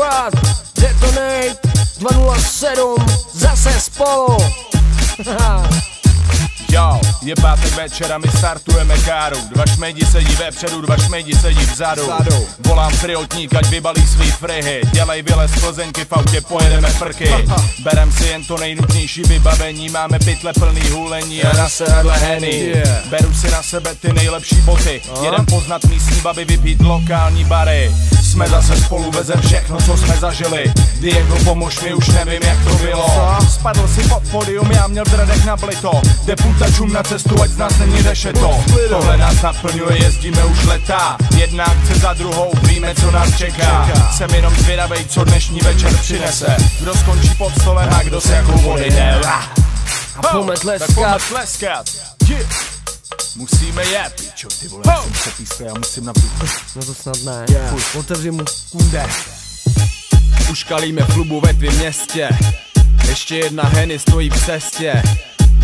Squad, Detonate 207, zase spolu. Jo, je pátek večer a my startujeme káru. Dva šmejdi sedí vepředu, dva šmejdi sedí vzadu. Volám priotník, ať vybalí svý frihy. Dělej vylez Plzeňky, v autě pojedeme frky. Berem si jen to nejnutnější vybavení. Máme pytle plný hůlení a na sedadle Henny. Beru si na sebe ty nejlepší boty. Jedem poznat místní baby, vypít lokální bary. Jsme zase spolu, vezem všechno, co jsme zažili. Diego, pomož mi, už nevím, jak to bylo. Spadl si pod podium, já měl v dredech nablito. Deputačům na cestu, ať z nás není rešeto. Tohle nás naplňuje, jezdíme už leta. Jedna akce za druhou, víme, co nás čeká. Jsem jenom zvědavej, co dnešní večer přinese. Kdo skončí pod stolem a kdo se jakou vody jde. A pojďme tleskat. Musíme jet, pičo, ty vole, jsem se písle, já musím napít. No to snad ne, otevři mu kunde. Už kalíme v klubu ve tvým městě. Ještě jedna Henny stojí v cestě.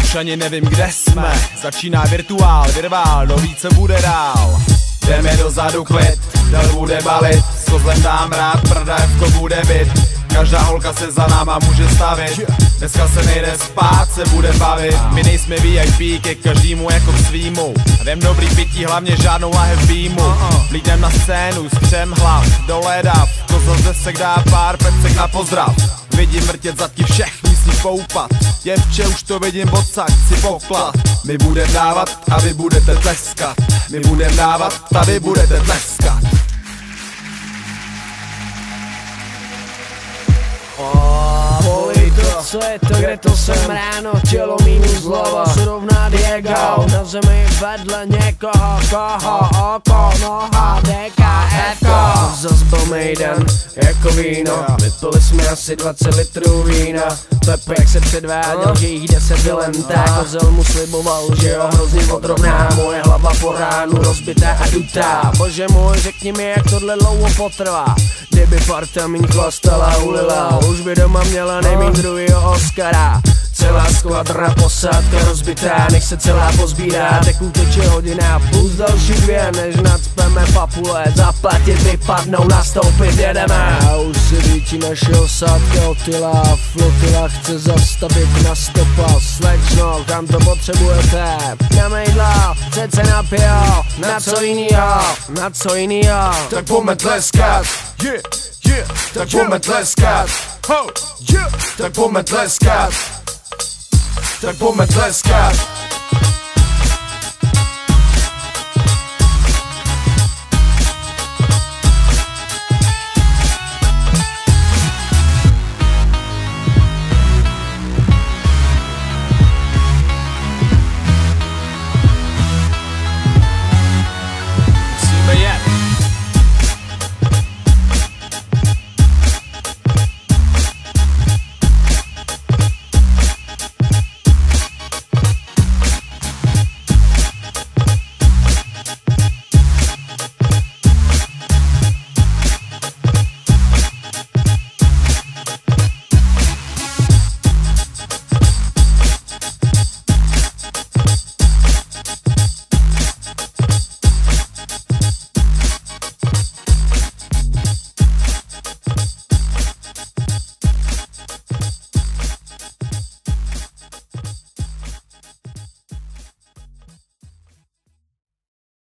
Už ani nevím, kde jsme. Začíná virtuál, virvál, no ví, co bude dál. Jdeme dozadu klid, dal bude balit. S kozlem dám rád, prdévko bude byt. Každá holka se za náma může stavit. Dneska se nejde spát, se bude bavit. My nejsme VIP, ke každému jako k svýmu. Vem dobrý pití, hlavně žádnou lahev býmu. Vlídnem na scénu, střem hlav, dole dav. Kozel ze sek dá pár pecek na pozdrav. Vidím mrtět zadky všech místní poupat. Děvče, už to vidím odsaď, chci poklad. My budem dávat a vy budete tleskat. My budem dávat a vy budete tleskat. Co je to, kde to jsem ráno, tělo minus hlava, se rovná Diego. Na zemi vedle někoho, koho, oko, noha, DKFko. Zas byl mejdan, jako víno, vypili jsme asi 20 litrů vína. Pepek se předváděl, že jich 10 vylentá. Kozel mu sliboval, že ho hrozně odrovná. Moje hlava po ránu rozbitá a dutá. Bože můj, řekni mi, jak tohle dlouho potrvá. Kdyby parta míň chlastala, ulila, už by doma měla nejmíň druhýho Oscara. Celá skvadra, posádka rozbitá, než se celá pozbírá. Tak uteče hodina, plus další 2, než nacpeme papule. Zaplatit, vypadnou, nastoupit, jedeme. A už si víti naše osádka otila, flotila chce zastavit na stopa. Slečno, kam to potřebujete? Na mejdla, přece na pijo, na co jinýho, na co jinýho. Tak pojďme tleskat, tak pojďme tleskat, tak pojďme tleskat, tak pojďme tleskat.